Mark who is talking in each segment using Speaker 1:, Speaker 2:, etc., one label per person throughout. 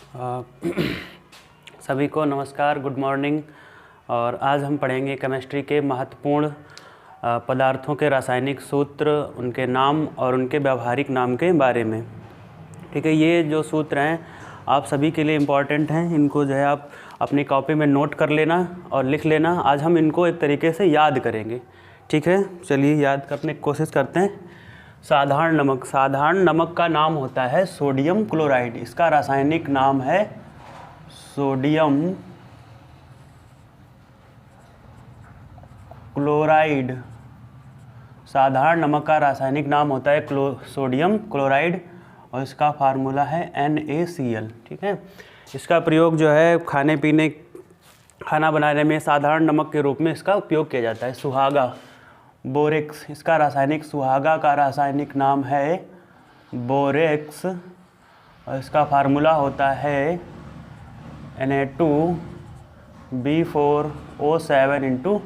Speaker 1: अ, सभी को नमस्कार, गुड मॉर्निंग। और आज हम पढ़ेंगे केमिस्ट्री के महत्वपूर्ण पदार्थों के रासायनिक सूत्र, उनके नाम और उनके व्यावहारिक नाम के बारे में। ठीक है, ये जो सूत्र हैं आप सभी के लिए इम्पॉर्टेंट हैं। इनको जो है आप अपनी कॉपी में नोट कर लेना और लिख लेना। आज हम इनको एक तरीके से याद करेंगे। ठीक है, चलिए याद करने की कोशिश करते हैं। साधारण नमक, साधारण नमक का नाम होता है सोडियम क्लोराइड। इसका रासायनिक नाम है सोडियम क्लोराइड। साधारण नमक का रासायनिक नाम होता है सोडियम क्लोराइड और इसका फार्मूला है NaCl। ठीक है, इसका प्रयोग जो है खाना बनाने में साधारण नमक के रूप में इसका उपयोग किया जाता है। सुहागा, बोरेक्स, इसका रासायनिक, सुहागा का रासायनिक नाम है बोरेक्स और इसका फार्मूला होता है Na2B4O7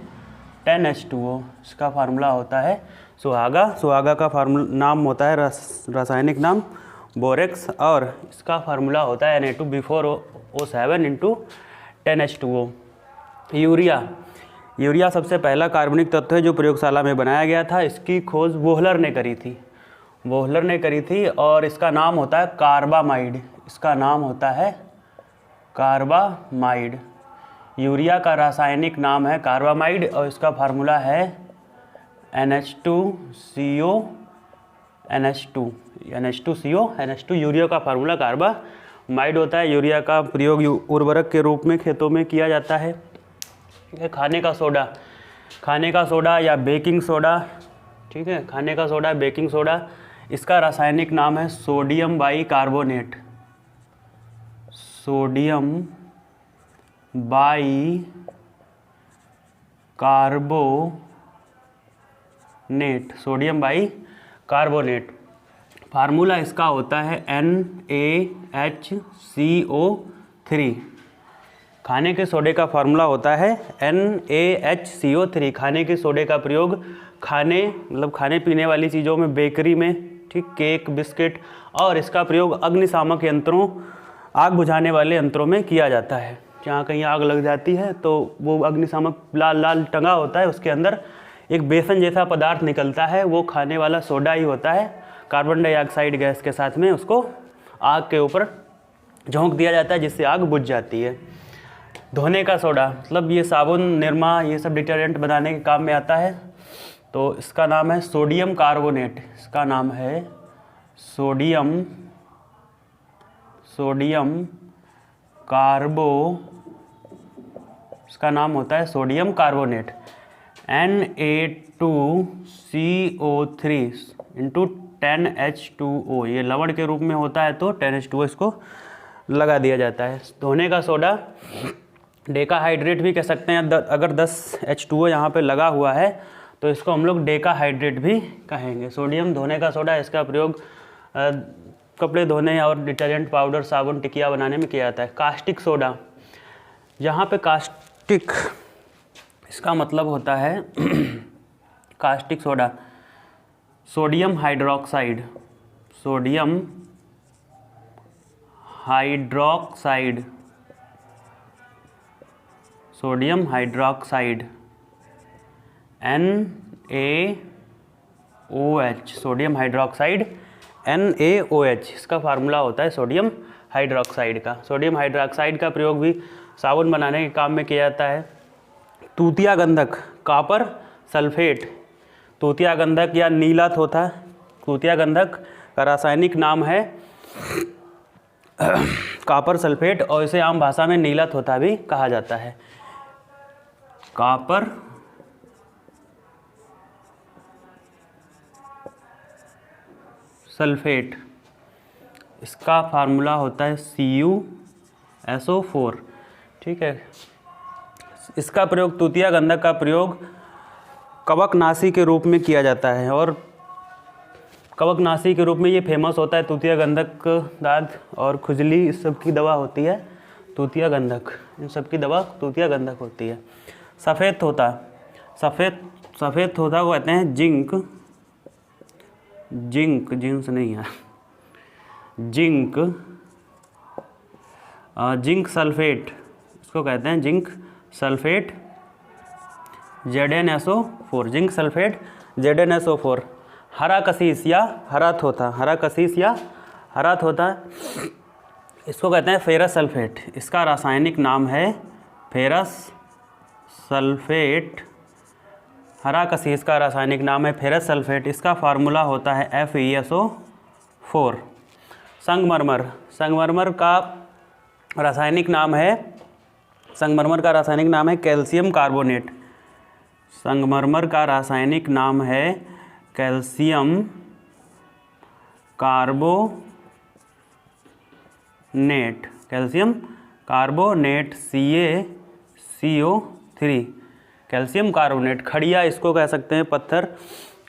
Speaker 1: 10H2O। इसका फार्मूला होता है सुहागा। सुहागा का नाम होता है रासायनिक नाम बोरेक्स और इसका फार्मूला होता है Na2B4O7 10H2O। यूरिया, यूरिया सबसे पहला कार्बनिक तत्व है जो प्रयोगशाला में बनाया गया था। इसकी खोज वोहलर ने करी थी और इसका नाम होता है कार्बामाइड। इसका नाम होता है कार्बामाइड। यूरिया का रासायनिक नाम है कार्बामाइड और इसका फार्मूला है NH2CO NH2 यूरिया का फार्मूला कार्बामाइड होता है। यूरिया का प्रयोग उर्वरक के रूप में खेतों में किया जाता है। खाने का सोडा या बेकिंग सोडा, ठीक है, खाने का सोडा, बेकिंग सोडा, इसका रासायनिक नाम है sodium bicarbonate. Sodium bicarbonate. Formula इसका होता है NaHCO3। खाने के सोडे का फार्मूला होता है NaHCO3। खाने के सोडे का प्रयोग खाने पीने वाली चीज़ों में, बेकरी में, ठीक, केक, बिस्किट, और इसका प्रयोग अग्निशामक यंत्रों, आग बुझाने वाले यंत्रों में किया जाता है। जहाँ कहीं आग लग जाती है तो वो अग्निशामक लाल लाल टंगा होता है, उसके अंदर एक बेसन जैसा पदार्थ निकलता है, वो खाने वाला सोडा ही होता है। कार्बन डाइऑक्साइड गैस के साथ में उसको आग के ऊपर झोंक दिया जाता है जिससे आग बुझ जाती है। धोने का सोडा, मतलब ये साबुन, निरमा, ये सब डिटर्जेंट बनाने के काम में आता है। तो इसका नाम है सोडियम कार्बोनेट। इसका नाम है सोडियम इसका नाम होता है सोडियम कार्बोनेट। Na2CO3 10H2O, ये लवण के रूप में होता है तो 10H2O इसको लगा दिया जाता है। धोने का सोडा डेकाहाइड्रेट भी कह सकते हैं। अगर 10H2O यहाँ पे लगा हुआ है तो इसको हम लोग डेकाहाइड्रेट भी कहेंगे। सोडियम धोने का सोडा, इसका प्रयोग कपड़े धोने और डिटर्जेंट, पाउडर, साबुन, टिकिया बनाने में किया जाता है। कास्टिक सोडा, यहाँ पे कास्टिक, इसका मतलब होता है caustic soda, sodium hydroxide NaOH, इसका फार्मूला होता है सोडियम हाइड्रोक्साइड का। सोडियम हाइड्रोक्साइड का प्रयोग भी साबुन बनाने के काम में किया जाता है। तूतिया गंधक, कॉपर सल्फेट, तूतिया गंधक या नीलत होता है। तूतिया गंधक का रासायनिक नाम है कॉपर सल्फेट और इसे आम भाषा में नीलत होता भी कहा जाता है। कॉपर सल्फेट, इसका फार्मूला होता है CuSO4। ठीक है, इसका प्रयोग, तूतिया गंधक का प्रयोग कवकनाशी के रूप में किया जाता है और कवकनाशी के रूप में ये फेमस होता है। तूतिया गंधक दाद और खुजली, इस सब की दवा होती है तूतिया गंधक, इन सब की दवा तूतिया गंधक होती है। सफ़ेद तोता को कहते हैं जिंक, जिंक, जिंस नहीं है, जिंक जिंक सल्फेट, इसको कहते हैं zinc sulphate ZnSO4, zinc sulphate ZnSO4। हरा कसीस या हरा थोथा, हरा कसीस या हरा थोथा, इसको कहते हैं फेरस सल्फेट। इसका रासायनिक नाम है फेरस सल्फेट। हरा कसीस का रासायनिक नाम है फेरस सल्फेट। इसका फार्मूला होता है FeSO4। संगमरमर, संगमरमर का रासायनिक नाम है, संगमरमर का रासायनिक नाम है कैल्शियम कार्बोनेट। संगमरमर का रासायनिक नाम है calcium carbonate, calcium carbonate CaCO3, calcium carbonate. खड़िया इसको कह सकते हैं पत्थर,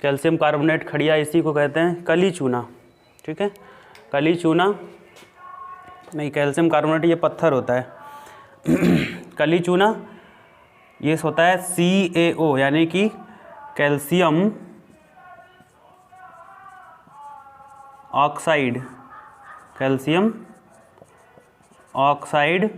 Speaker 1: कैल्शियम कार्बोनेट खड़िया, इसी को कहते हैं कली चूना। ठीक है, कली चूना नहीं, कैल्शियम कार्बोनेट ये पत्थर होता है। कली चूना ये होता है CaO यानी कि calcium oxide, calcium oxide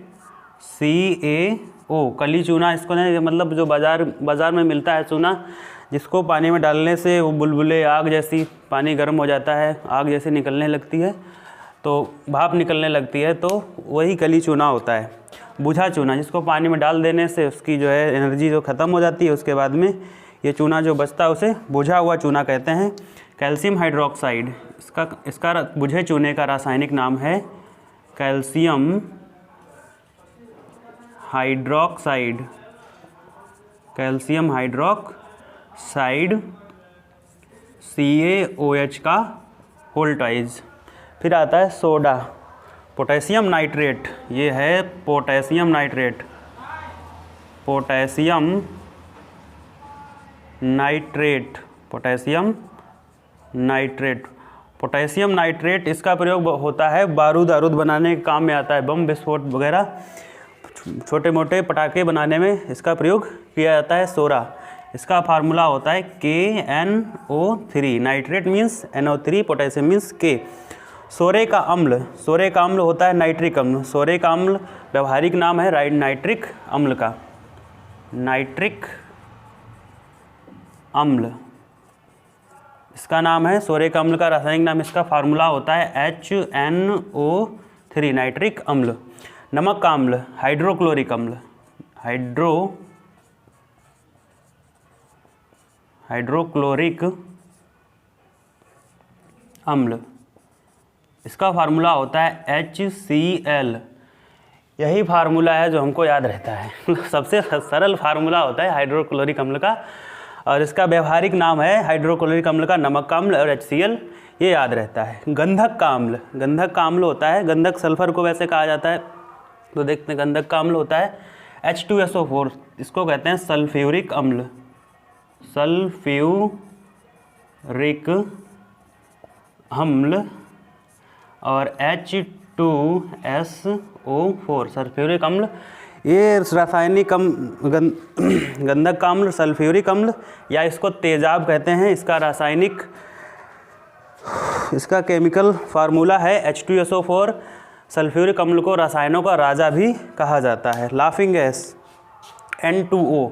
Speaker 1: CaO, कली चूना। इसको नहीं, मतलब जो बाज़ार में मिलता है चूना, जिसको पानी में डालने से वो बुलबुले आग जैसी, पानी गर्म हो जाता है, आग जैसी निकलने लगती है, तो भाप निकलने लगती है, तो वही कली चूना होता है। बुझा चूना, जिसको पानी में डाल देने से उसकी जो है एनर्जी जो ख़त्म हो जाती है, उसके बाद में ये चूना जो बचता है उसे बुझा हुआ चूना कहते हैं। कैल्शियम हाइड्रोक्साइड, इसका बुझे चूने का रासायनिक नाम है calcium hydroxide, calcium hydroxide CaOH का होल ट्वाइस। फिर आता है सोडा, पोटेशियम नाइट्रेट, ये है potassium nitrate, potassium nitrate, potassium nitrate. Potassium nitrate इसका प्रयोग होता है बारूद आरूद बनाने के काम में आता है, बम विस्फोट वगैरह, छोटे मोटे पटाखे बनाने में इसका प्रयोग किया जाता है। सोडा, इसका फार्मूला होता है KNO3, nitrate means NO3, potassium means K। सोरे का अम्ल, सोरे का अम्ल होता है नाइट्रिक अम्ल। सोरे का अम्ल व्यवहारिक नाम है नाइट्रिक अम्ल का, नाइट्रिक अम्ल इसका नाम है। सोरे का अम्ल का रासायनिक नाम, इसका फार्मूला होता है HNO3, नाइट्रिक अम्ल। नमक का अम्ल, हाइड्रोक्लोरिक अम्ल, हाइड्रोक्लोरिक अम्ल, इसका फार्मूला होता है HCl। यही फार्मूला है जो हमको याद रहता है, सबसे सरल फार्मूला होता है हाइड्रोक्लोरिक अम्ल का, और इसका व्यवहारिक नाम है हाइड्रोक्लोरिक अम्ल का नमक का अम्ल और HCl, ये याद रहता है। गंधक का अम्ल, गंधक का अम्ल होता है, गंधक सल्फर को वैसे कहा जाता है, तो देखते हैं गंधक का अम्ल होता है H2SO4, इसको कहते हैं सल्फ्यूरिक अम्ल, सल्फ्यूरिक अम्ल। और H2SO4 सल्फ्यूरिक अम्ल, ये रासायनिक गंधक का अम्ल सल्फ्यूरिक अम्ल, या इसको तेजाब कहते हैं। इसका रासायनिक, इसका केमिकल फार्मूला है H2SO4। सल्फ्यूरिक अम्ल को रसायनों का राजा भी कहा जाता है। Laughing gas N2O,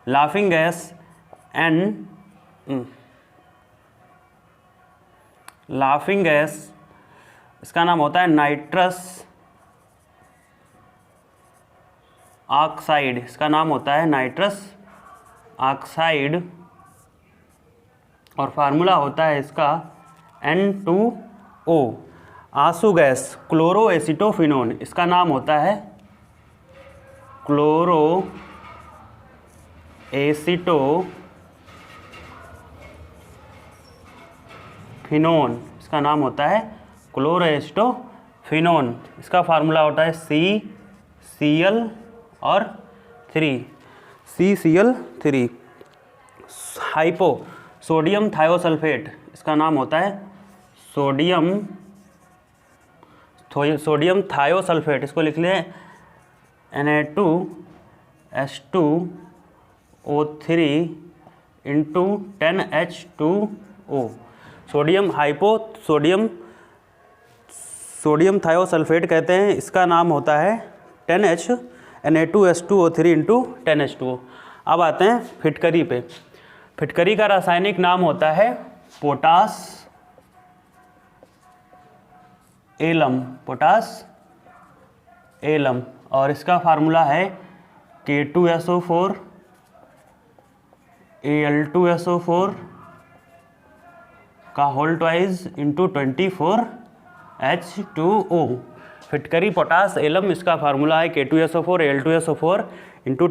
Speaker 1: laughing gas laughing gas, इसका नाम होता है नाइट्रस ऑक्साइड, इसका नाम होता है नाइट्रस ऑक्साइड, और फार्मूला होता है इसका N2O। आंसू गैस क्लोरोएसिटोफिनोन, इसका नाम होता है क्लोरोएसिटोफिनोन, इसका नाम होता है क्लोरोएसिटोफिनोन। इसका फार्मूला होता है CCl और 3। हाइपो सोडियम थायोसल्फेट, इसका नाम होता है सोडियम थायोसल्फेट, इसको लिख लें Na2H2O3 into 10H2O। Sodium sodium thiosulphate कहते हैं, इसका नाम होता है 10H Na2H2O3 इंटू 10H2O। अब आते हैं फिटकरी पे। फिटकरी का रासायनिक नाम होता है पोटास एलम, पोटास एलम, और इसका फार्मूला है K2SO4 Al2SO4 का होल ट्वाइस इंटू 24H2O। फिटकरी पोटास एलम, इसका फार्मूला है K2SO4 Al2SO4 इंटू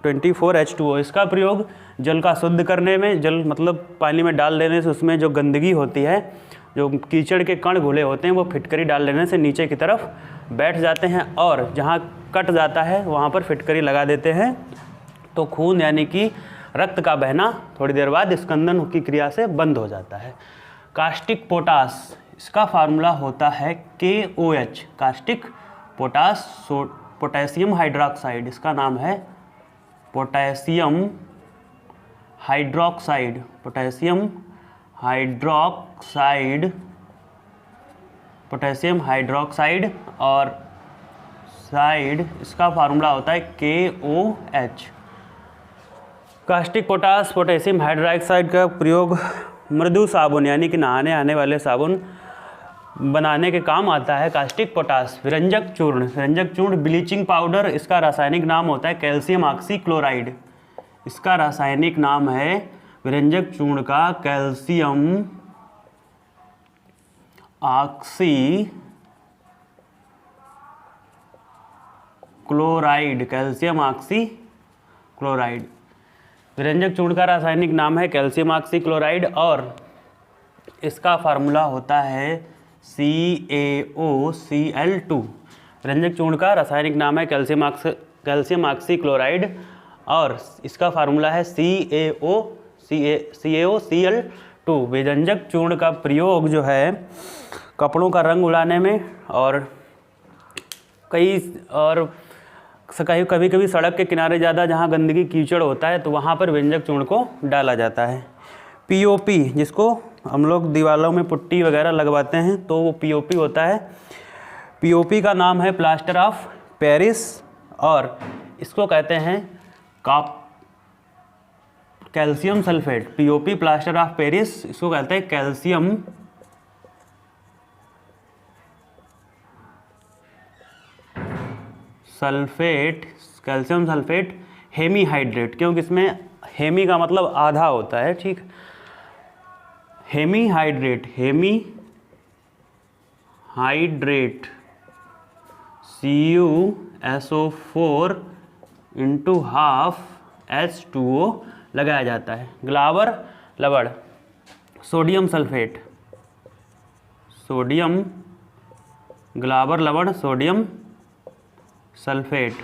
Speaker 1: 24H2O। इसका प्रयोग जल का शुद्ध करने में, जल मतलब पानी में डाल देने से उसमें जो गंदगी होती है, जो कीचड़ के कण घुले होते हैं, वो फिटकरी डाल देने से नीचे की तरफ बैठ जाते हैं, और जहाँ कट जाता है वहाँ पर फिटकरी लगा देते हैं, तो खून यानी कि रक्त का बहना थोड़ी देर बाद स्कंदन की क्रिया से बंद हो जाता है। कास्टिक पोटास, इसका फार्मूला होता है KOH, caustic potash potassium hydroxide, इसका नाम है potassium hydroxide, potassium hydroxide, potassium hydroxide और साइड, इसका फार्मूला होता है KOH। Caustic potash potassium hydroxide का प्रयोग मृदु साबुन यानी कि नहाने आने वाले साबुन बनाने के काम आता है। कास्टिक पोटास विरंजक चूर्ण ब्लीचिंग पाउडर, इसका रासायनिक नाम होता है कैल्शियम ऑक्सीक्लोराइड, इसका रासायनिक नाम है विरंजक चूर्ण का कैल्शियम ऑक्सीक्लोराइड, कैल्शियम ऑक्सीक्लोराइड। विरंजक चूर्ण का रासायनिक नाम है कैल्शियम ऑक्सीक्लोराइड और इसका फार्मूला होता है CaOCl2। विरंजक चूर्ण का रासायनिक नाम है कैल्शियम ऑक्सीक्लोराइड और इसका फार्मूला है CaOCl2। विरंजक चूर्ण का प्रयोग जो है कपड़ों का रंग उड़ाने में और कभी कभी सड़क के किनारे ज़्यादा जहाँ गंदगी कीचड़ होता है तो वहाँ पर विरंजक चूर्ण को डाला जाता है। POP, जिसको हम लोग दीवारों में पुट्टी वगैरह लगवाते हैं तो वो POP होता है। POP का नाम है प्लास्टर ऑफ पेरिस और इसको कहते हैं calcium sulphate. POP plaster of Paris, इसको कहते हैं calcium sulphate, calcium sulphate hemihydrate, क्योंकि इसमें हेमी का मतलब आधा होता है, ठीक। Hemihydrate CuSO4 into half H2O लगाया जाता है। ग्लाबर लवण सोडियम सल्फेट, ग्लाबर लवण sodium sulphate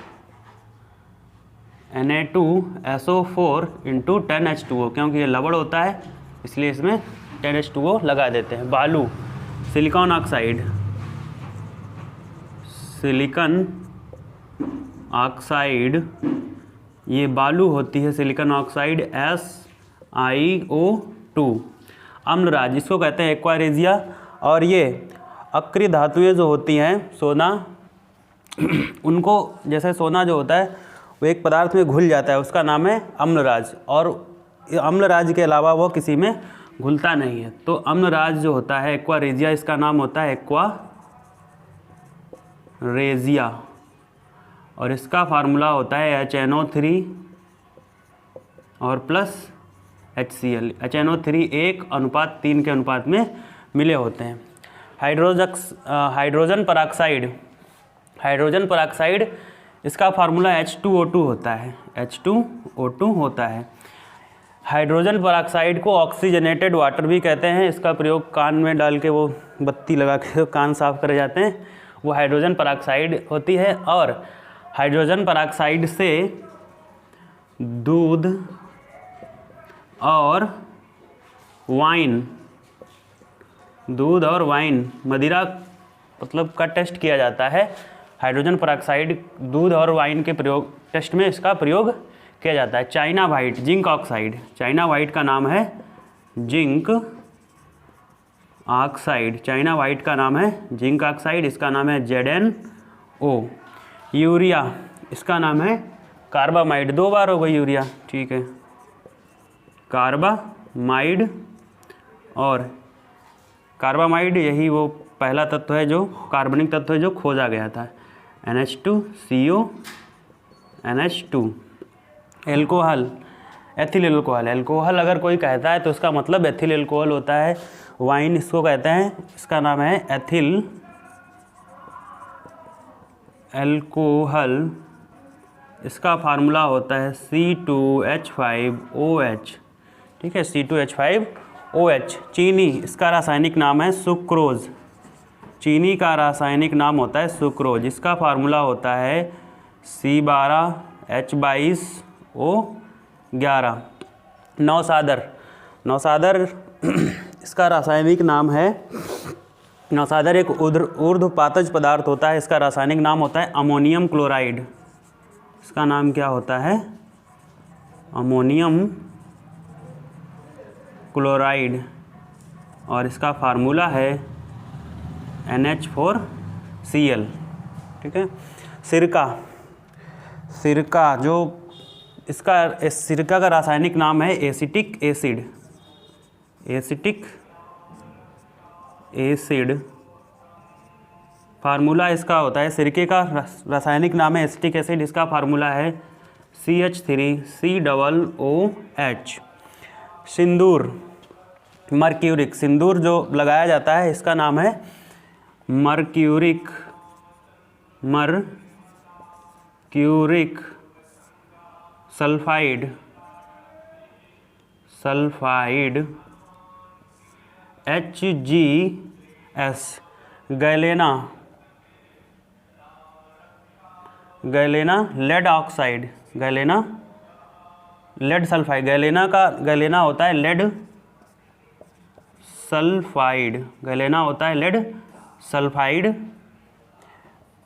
Speaker 1: Na2SO4 into 10H2O, क्योंकि ये लवण होता है इसलिए इसमें 10H2O लगा देते हैं। बालू सिलिकॉन ऑक्साइड, ये बालू होती है सिलिकॉन ऑक्साइड SiO2। अम्लराज, इसको कहते हैं एक्वारेजिया और ये अक्रिय धातुएं जो होती हैं सोना, उनको जैसे सोना जो होता है वो एक पदार्थ में घुल जाता है, उसका नाम है अम्लराज, और अम्लराज के अलावा वो किसी में घुलता नहीं है। तो अम्लराज जो होता है एक्वारेजिया, इसका नाम होता है एक्वारेजिया और इसका फार्मूला होता है HNO3 और प्लस HCl। HNO3 1:3 के अनुपात में मिले होते हैं। हाइड्रोजन पराक्साइड, इसका फार्मूला H2O2 होता है, H2O2 होता है। हाइड्रोजन पराक्साइड को ऑक्सीजनेटेड वाटर भी कहते हैं। इसका प्रयोग कान में डाल के वो बत्ती लगा के कान साफ करे जाते हैं, वो हाइड्रोजन पराक्साइड होती है। और हाइड्रोजन पराक्साइड से दूध और वाइन मदिरा मतलब का टेस्ट किया जाता है। हाइड्रोजन पराक्साइड दूध और वाइन के प्रयोग टेस्ट में इसका प्रयोग किया जाता है। China white zinc oxide, China white का नाम है जिंक ऑक्साइड, चाइना वाइट का नाम है जिंक ऑक्साइड, इसका नाम है ZnO। यूरिया, इसका नाम है कार्बामाइड, 2 बार हो गई यूरिया, ठीक है, कार्बामाइड। और कार्बामाइड यही वो पहला तत्व है जो कार्बनिक तत्व है जो खोजा गया था। NH2CO NH2। Alcohol, ethyl alcohol. Alcohol अगर कोई कहता है तो उसका मतलब एथिल एल्कोहल होता है। वाइन इसको कहते हैं, इसका नाम है एथिल एल्कोहल। इसका फार्मूला होता है C2H5OH, ठीक है, C2H5OH। चीनी, इसका रासायनिक नाम है सुक्रोज। चीनी का रासायनिक नाम होता है सुक्रोज। इसका फार्मूला होता है C12H22O11। नौसादर, नौसादर इसका रासायनिक नाम है, नौसादर एक ऊर्ध्वपातज पदार्थ होता है, इसका रासायनिक नाम होता है अमोनियम क्लोराइड। इसका नाम क्या होता है? Ammonium chloride. और इसका फार्मूला है NH4Cl, ठीक है। सिरका, सिरका जो इसका सिरका का रासायनिक नाम है acetic acid. Acetic acid, formula इसका होता है, सिरके का रासायनिक नाम है एसिटिक एसिड, इसका फार्मूला है CH3COOH। सिंदूर, मर्क्यूरिक, सिंदूर जो लगाया जाता है इसका नाम है mercuric, mercuric sulphide, sulphide. HGS, galena, galena lead oxide, galena lead sulphide. Galena का गैलेना होता है लेड सल्फाइड, गैलेना होता है लेड सल्फाइड।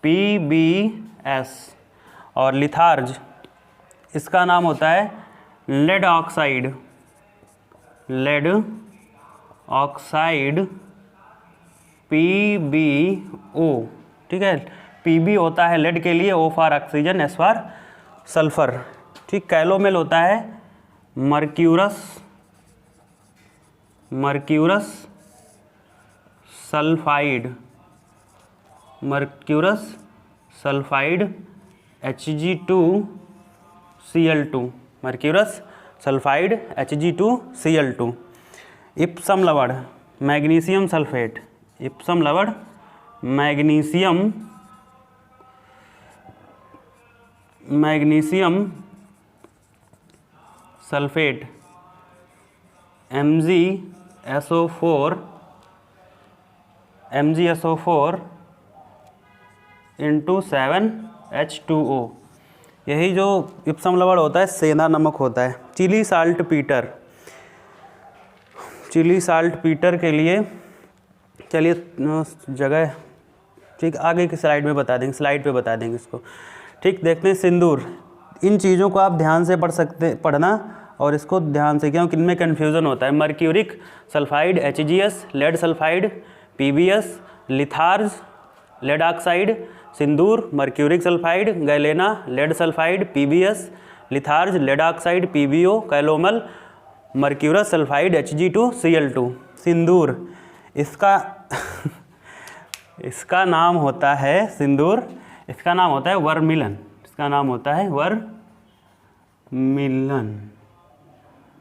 Speaker 1: PBS। और लिथार्ज, इसका नाम होता है lead oxide, lead oxide PbO, ठीक है। Pb होता है लेड के लिए, O for oxygen, S for sulphur, ठीक। कैलोमेल होता है mercurous, mercurous sulphide, mercurous sulphide Hg2Cl2, mercurous sulphide Hg2Cl2। Epson लवण, मैग्नीशियम सल्फेट, इप्सम लवण magnesium, magnesium sulphate MgSO4, MgSO4 × 7H2O। यही जो इप्सम लवण होता है सेंधा नमक होता है। Chile saltpetre, Chile saltpetre के लिए चलिए जगह, ठीक, आगे की स्लाइड में बता देंगे, स्लाइड पे बता देंगे इसको, ठीक। देखते हैं सिंदूर। इन चीज़ों को आप ध्यान से पढ़ना और इसको ध्यान से, क्योंकि इनमें कन्फ्यूज़न होता है। Mercuric sulphide HGS, lead sulphide PBS, litharge lead oxide, सिंदूर mercuric sulphide, galena lead sulphide PBS, litharge lead oxide PbO, calomel mercurous sulphide Hg2Cl2। सिंदूर, इसका इसका नाम होता है सिंदूर, इसका नाम होता है वर्मिलन, इसका नाम होता है वर्मिलन,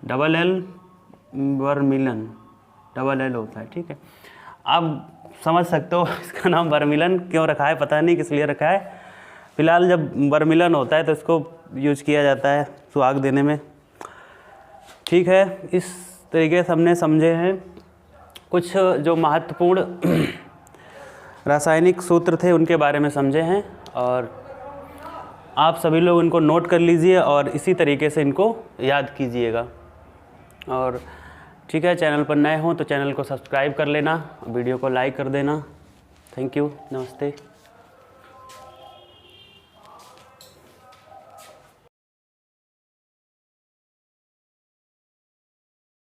Speaker 1: डबल एल, वर्मिलन डबल एल होता है, ठीक है। आप समझ सकते हो इसका नाम वर्मिलन क्यों रखा है, पता नहीं किस लिए रखा है। फिलहाल जब वर्मिलन होता है तो इसको यूज किया जाता है सुहाग देने में, ठीक है। इस तरीके से हमने समझे हैं कुछ जो महत्वपूर्ण रासायनिक सूत्र थे उनके बारे में समझे हैं, और आप सभी लोग इनको नोट कर लीजिए और इसी तरीके से इनको याद कीजिएगा। और ठीक है, चैनल पर नए हों तो चैनल को सब्सक्राइब कर लेना, वीडियो को लाइक कर देना। थैंक यू, नमस्ते।